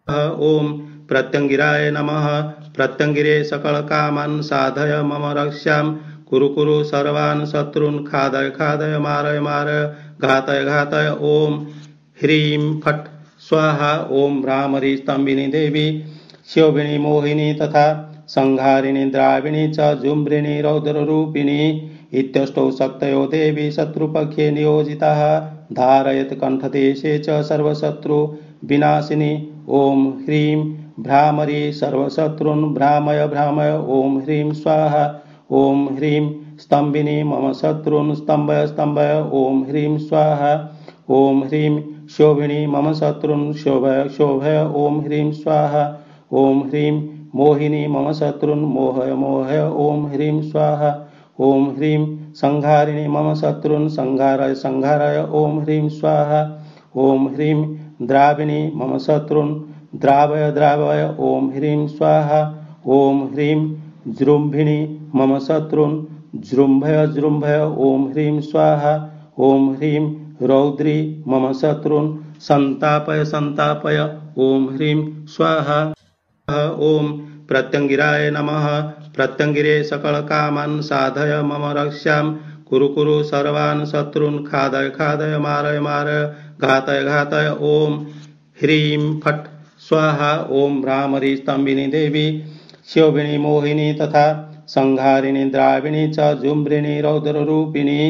ओम प्रत्यंगिराय नमः। प्रत्यंगिरे सकल कामान् साधय मम रक्ष्यां। कुरु कुरु सर्वान् शत्रून् खादय खादय मारय मारय घातय घातय। ओम ह्रीं फट् स्वाहा। ओम भ्रामरी स्तंभिनी देवी शोभिनी मोहिनी तथा संहारिणी द्राविणी च जुम्रिणी रौद्ररूपिणी इत्यष्टौ शक्तयो देवी शत्रुपक्षे नियोजिताः। धारयत कंठदेशे च सर्वशत्रु विनाशिनी। ओम ह्रीं भ्रामरी सर्वशत्रून् भ्रामय भ्रामय। ओम ह्रीं स्वाहा। ओम ह्रीं स्तंभिनी मम शत्रून् स्तंभय स्तंभय। ओम ह्रीं स्वाहा। ओम ह्रीं शोभिनी मम शत्रून् शोभय शोभय। ओम ह्रीं स्वाहा। ओम ह्रीं मोहिनी मम शत्रून् मोहय मोहय। ओम ह्रीं स्वाहा। ओम ह्रीं संहारिणी मम शत्रून् संहारय संहारय। ओम ह्रीं स्वाहा। ओम ह्रीं द्राविणी मम शत्रून् द्रावय द्रावय। ओम ह्रीं स्वाहा। ओम ह्रीं जृंभिणी मम शत्रून् जृंभय जृंभय। ओम ह्रीं स्वाहा। ओम ह्रीं रौद्री मम शत्रून् संतापय संतापय। ओम ह्रीं स्वाहा। ओम प्रत्यंगिराय नमः। प्रत्यंगिरे सकल कामान् साधय मम रक्ष्यां। कुरु कुरु सर्वान् शत्रून् खादय खादय मारय मारय घातय घातय। ओम ह्रीं फट् स्वाहा। ओम भ्रामरी स्तंभिनी देवी शोभिनी मोहिनी तथा संहारिणी द्राविणी च जुम्रिणी रौद्ररूपिणी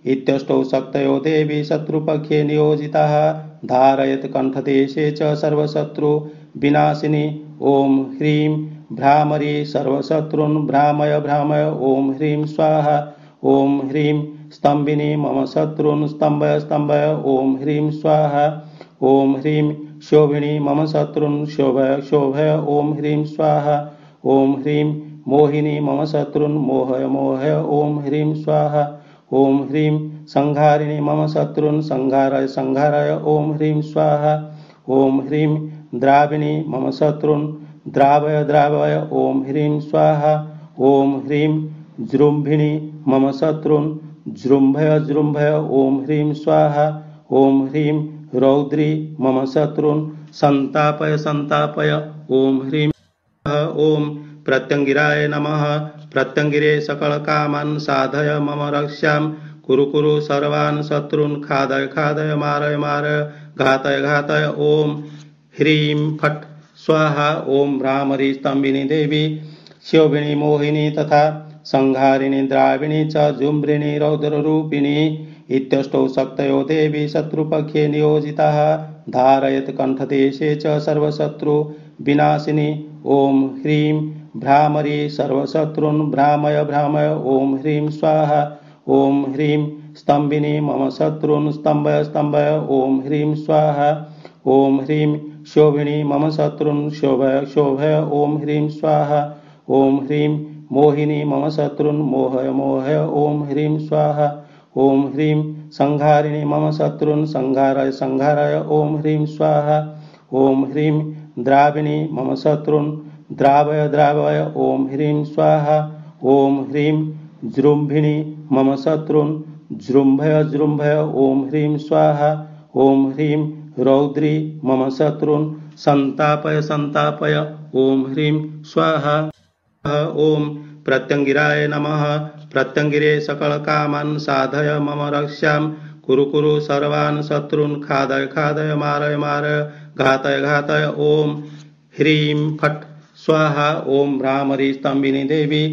इत्यष्टौ शक्तयो देवी शत्रुपक्षे नियोजिताः। धारयत कंठदेशे च सर्वशत्रु विनाशिनी। ओम ह्रीं भ्रामरी सर्वशत्रून् भ्रामय भ्रामय। ओम ह्रीं स्वाहा। ओम ह्रीं स्तंभिनी मम शत्रून् स्तंभय स्तंभय। ओम ह्रीं स्वाहा। ओम ह्रीं शोभिनी मम शत्रून् शोभय शोभय। ओम ह्रीं स्वाहा। ओम ह्रीं मोहिनी मम शत्रून् मोहय मोहय। ओम ह्रीं स्वाहा। ओम ह्रीं संहारिणी मम शत्रून् संहारय संहारय। ओम ह्रीं स्वाहा। ओम ह्रीं द्राविणी मम शत्रून् द्रावय द्रावय। ओम ह्रीं स्वाहा। ओम ह्रीं जृंभिणी मम शत्रून् जृंभय जृंभय। ओम ह्रीं स्वाहा। ओम ह्रीं रौद्री मम शत्रून् संतापय संतापय। ओम ह्रीं। ओम प्रत्यंगिराय नमः। प्रत्यंगिरे सकल कामान् साधय मम रक्ष्यां। कुरु कुरु सर्वान् शत्रून् खादय खादय मारय मारय घातय घातय। ओम ह्रीं फट् स्वाहा। ओम भ्रामरी स्तंभिनी देवी शोभिनी मोहिनी तथा संहारिणी द्राविणी च जुम्रिणी रौद्ररूपिणी इत्यष्टौ शक्तयो देवी शत्रुपक्षे नियोजिताः। धारयत कंठदेशे च सर्वशत्रु विनाशिनी। ओम ह्रीं भ्रामरी सर्वशत्रून् भ्रामय भ्रामय। ओम ह्रीं स्वाहा। ओम ह्रीं स्तंभिनी मम शत्रून् स्तंभय स्तंभय। ओम ह्रीं स्वाहा। ओम ह्रीं शोभिनी मम शत्रून् शोभय शोभय। ओम ह्रीं स्वाहा। ओम ह्रीं मोहिनी मम शत्रून् मोहय मोहय। ओम ह्रीं स्वाहा। ओम ह्रीं संहारिणी मम शत्रून् संहारय संहारय। ओम ह्रीं स्वाहा। ओम ह्रीं द्राविणी मम शत्रून् द्रावय द्रावय। ओम ह्रीं स्वाहा। ओम ह्रीं जृंभिणी मम शत्रून् जृंभय जृंभय। ओम ह्रीं स्वाहा। ओम ह्रीं रौद्री मम शत्रून् संतापय संतापय। ओम ह्रीं स्वाहा। ओम प्रत्यंगिराय नमः। प्रत्यंगिरे सकल कामान् साधय मम रक्ष्यां। कुरु कुरु सर्वान् शत्रून् खादय खादय मारय मारय घातय घातय। ओम ह्रीं फट् स्वाहा। ओम भ्रामरी स्तंभिनी देवी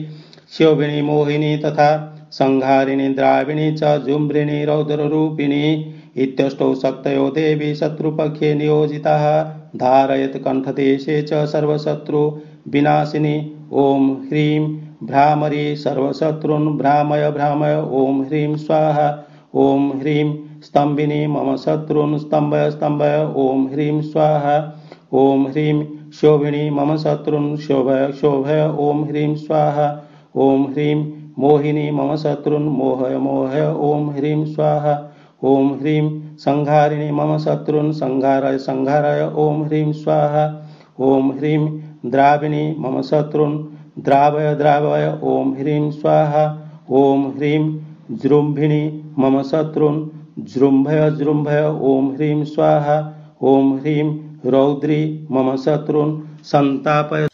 शोभिनी मोहिनी तथा संहारिणी द्राविणी च जुम्रिणी रौद्ररूपिणी इत्यष्टौ शक्तयो देवी शत्रुपक्षे नियोजिताः। धारयत कंठदेशे च सर्वशत्रु विनाशिनी। ओम ह्रीं भ्रामरी सर्वशत्रून् भ्रामय भ्रामय। ओम ह्रीं स्वाहा। ओम ह्रीं स्तंभिनी मम शत्रून् स्तंभय स्तंभय। ओम ह्रीं स्वाहा। ओम ह्रीं शोभिनी मम शत्रून् शोभय शोभय। ओम ह्रीं स्वाहा। ओम ह्रीं मोहिनी मम शत्रून् मोहय मोहय। ओम ह्रीं स्वाहा। ओम ह्रीं संहारिणी मम शत्रून् संहारय संहारय। ओम ह्रीं स्वाहा। ओम ह्रीं द्राविणी मम शत्रून् द्रावय द्रावय। ओम ह्रीं स्वाहा। ओम ह्रीं जृंभिणी मम शत्रून् जृंभय जृंभय। ओम ह्रीं स्वाहा। ओम ह्रीं रौद्री मम शत्रून् संतापय।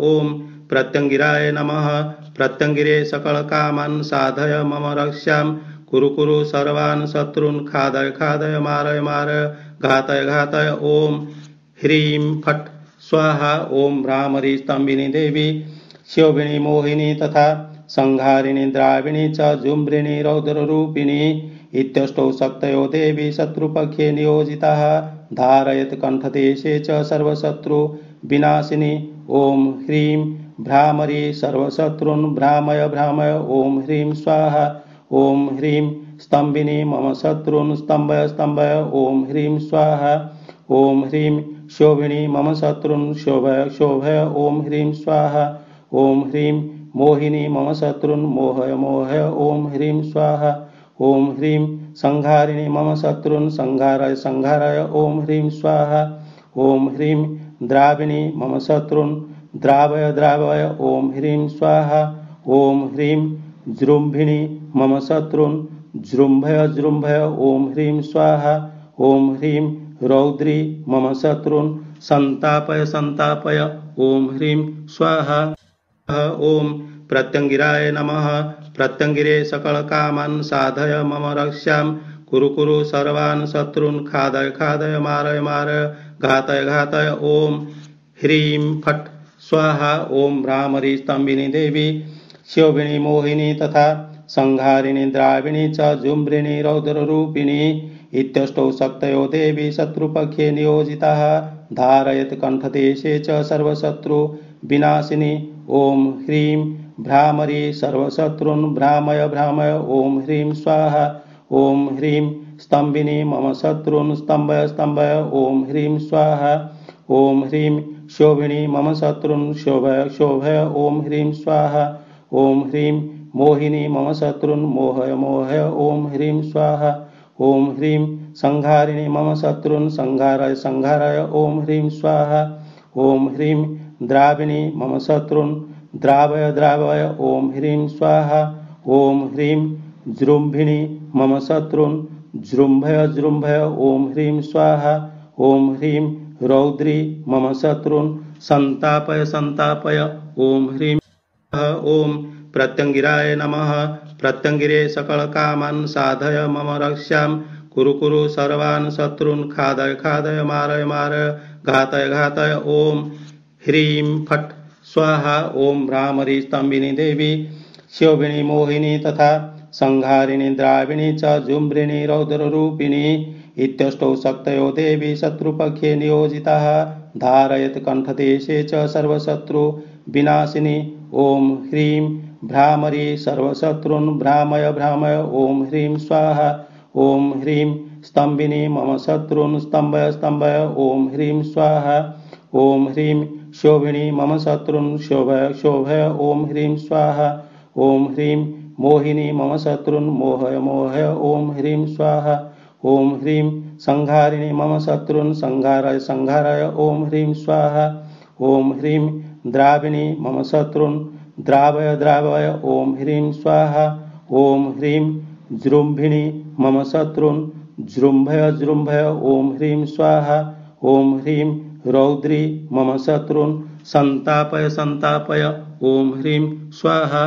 ओम प्रत्यंगिराय नमः। प्रत्यंगिरे सकलकामान् साधय मम रक्ष्याम्। कुरु कुरु सर्वान् शत्रून् खादय खादय मारय मारय घातय घातय। ओम ह्रीं फट् स्वाहा। ओम भ्रामरी स्तंभिनी देवी शोभिनी मोहिनी तथा संहारिणी द्राविणी च जुम्बिनी रौद्ररूपिणी इत्यष्टौ शक्तयो देवी शत्रुपक्षे नियोजिताः धारयत कंठदेशे च सर्वशत्रु विनाशिनी। ओम ह्रीं भ्रामरी सर्वशत्रून् भ्रामय भ्रामय। ओम ह्रीं स्वाहा। ओम ह्रीं स्तंभिनी मम शत्रून् स्तंभय स्तंभय। ओम ह्रीं स्वाहा। ओम ह्रीं शोभिनी मम शत्रून् शोभय शोभय। ओम ह्रीं स्वाहा। ओम ह्रीं मोहिनी मम शत्रून् मोहय मोहय। ओम ह्रीं स्वाहा। ओम ह्रीं संहारिणी मम शत्रून् संहारय संहारय। ओम ह्रीं स्वाहा। ओम ह्रीं द्राविणी मम शत्रून् द्रावय द्रावय। ओम ह्रीं स्वाहा। ओम ह्रीं जृम्भिणी मम शत्रून् जृम्भय जृम्भय। ओम ह्रीं स्वाहा। ओम ह्रीं रौद्री मम शत्रून् संतापय संतापय। ओम ह्रीं स्वाहा। ओम प्रत्यंगिराय नमः। प्रत्यंगिरे सकलकामान् साधय मम रक्ष्याम्। कुरु कुरु सर्वान् शत्रून् खादय खादय मारय मारय घातय घातय। ओम ह्रीं फट् स्वाहा। ओम भ्रामरी स्तंभिनी देवी शोभिनी मोहिनी तथा संहारिणी द्राविणी च जुम्बिनी रौद्ररूपिणी इत्यष्टौ शक्तयो देवी शत्रुपक्षे नियोजिताः धारयत कंठदेशे च सर्वशत्रु विनाशिनी। ओम ह्रीं भ्रामरी सर्वशत्रून् भ्रामय भ्रामय। ओम ह्रीं स्वाहा। ओम ह्रीं स्तंभिनी मम शत्रून् स्तंभय स्तंभय। ओम ह्रीं स्वाहा। ओम ह्रीं शोभिनी मम शत्रून् शोभय शोभय। ओम ह्रीं स्वाहा। ओम ह्रीं मोहिनी मम शत्रून् मोहय मोहय। ओम ह्रीं स्वाहा। ओम ह्रीं संहारिणी मम शत्रून् संहारय संहारय। ओम ह्रीं स्वाहा। ओम ह्रीं द्राविणी मम शत्रून् द्रावय द्रावय। ओम ह्रीं स्वाहा। ओम ह्रीं जृम्भिणी मम शत्रून् जृम्भय जृम्भय। ओम ह्रीं स्वाहा। ओम ह्रीं रौद्री मम शत्रून् संतापय संतापय। ओम ह्रीं। ओम प्रत्यंगिराय नमः। प्रत्यंगिरे सकलकामान् साधय मम रक्ष्याम्। कुरु कुरु सर्वान् शत्रून् खादय खादय मारय मारय घातय घातय। ओम ह्रीं फट् स्वाहा। ओम भ्रामरी स्तंभिनी देवी शोभिनी मोहिनी तथा संहारिणी द्राविणी च जुम्बिनी रौद्ररूपिणी इत्यष्टौ शक्तयो देवी शत्रुपक्षे नियोजिताः धारयत कंठदेशे च सर्वशत्रु विनाशिनी। ओम ह्रीं भ्रामरी सर्वशत्रून् भ्रामय भ्रामय। ओम ह्रीं स्वाहा। ओम ह्रीं स्तंभिनी मम शत्रून् स्तंभय स्तंभय। ओम ह्रीं स्वाहा। ओम ह्रीं शोभिनी मम शत्रून् शोभय शोभय। ओम ह्रीं स्वाहा। ओम ह्रीं मोहिनी मम शत्रून् मोहय मोहय। ओम ह्रीं स्वाहा। ओम ह्रीं संहारिणी मम शत्रून् संहारय संहारय। ओम ह्रीं स्वाहा। ओम ह्रीं द्राविणी मम शत्रून् द्रावय द्रावय। ओम ह्रीं स्वाहा। ओम ह्रीं जृम्भिणी मम शत्रून् जृम्भय जृम्भय। ओम ह्रीं स्वाहा। ओम ह्रीं रौद्री मम शत्रून् संतापय संतापय। ओम ह्रीं स्वाहा।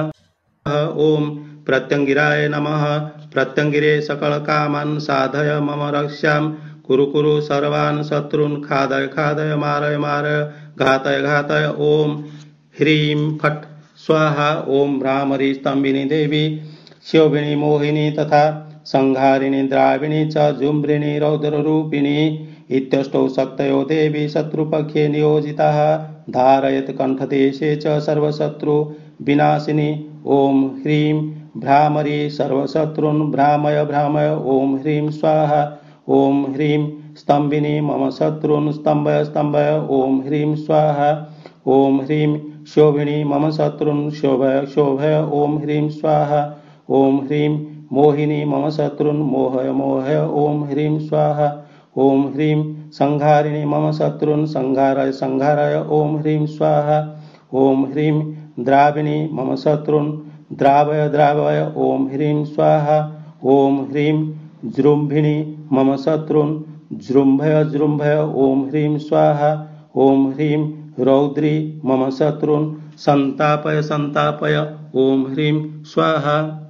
ओम प्रत्यंगिराय नमः। प्रत्यंगिरे सकलकामान् साधय मम रक्ष्याम्। कुरु कुरु सर्वान् शत्रून् खादय खादय मारय मारय घातय घातय। ओम ह्रीं फट् स्वाहा। ओम भ्रामरी स्तंभिनी देवी शोभिनी मोहिनी तथा संहारिणी द्राविणी च जुम्बिनी रौद्ररूपिणी इत्यष्टौ शक्तयो देवी शत्रुपक्षे नियोजिताः धारयत कंठदेशे च सर्वशत्रु विनाशिनी। ओम ह्रीं भ्रामरी सर्वशत्रून् भ्रामय भ्रामय। ओम ह्रीं स्वाहा। ओम ह्रीं स्तंभिनी मम शत्रून् स्तंभय स्तंभय। ओम ह्रीं स्वाहा। ओम ह्रीं शोभिनी मम शत्रून् शोभय शोभय। ओम ह्रीं स्वाहा। ओम ह्रीं मोहिनी मम शत्रून् मोहय मोहय। ओम ह्रीं स्वाहा। ओम ह्रीं संहारिणी मम शत्रून् संहारय संहारय। ओम ह्रीं स्वाहा। ओम ह्रीं द्राविणी मम शत्रून् द्रावय द्रावय। ओम ह्रीं स्वाहा। ओम ह्रीं जृम्भिणी मम शत्रून् जृम्भय जृम्भय ॐ ह्रीं स्वाहा ॐ ह्रीं रौद्री मम शत्रून् संतापय संतापय ॐ ह्रीं स्वाहा।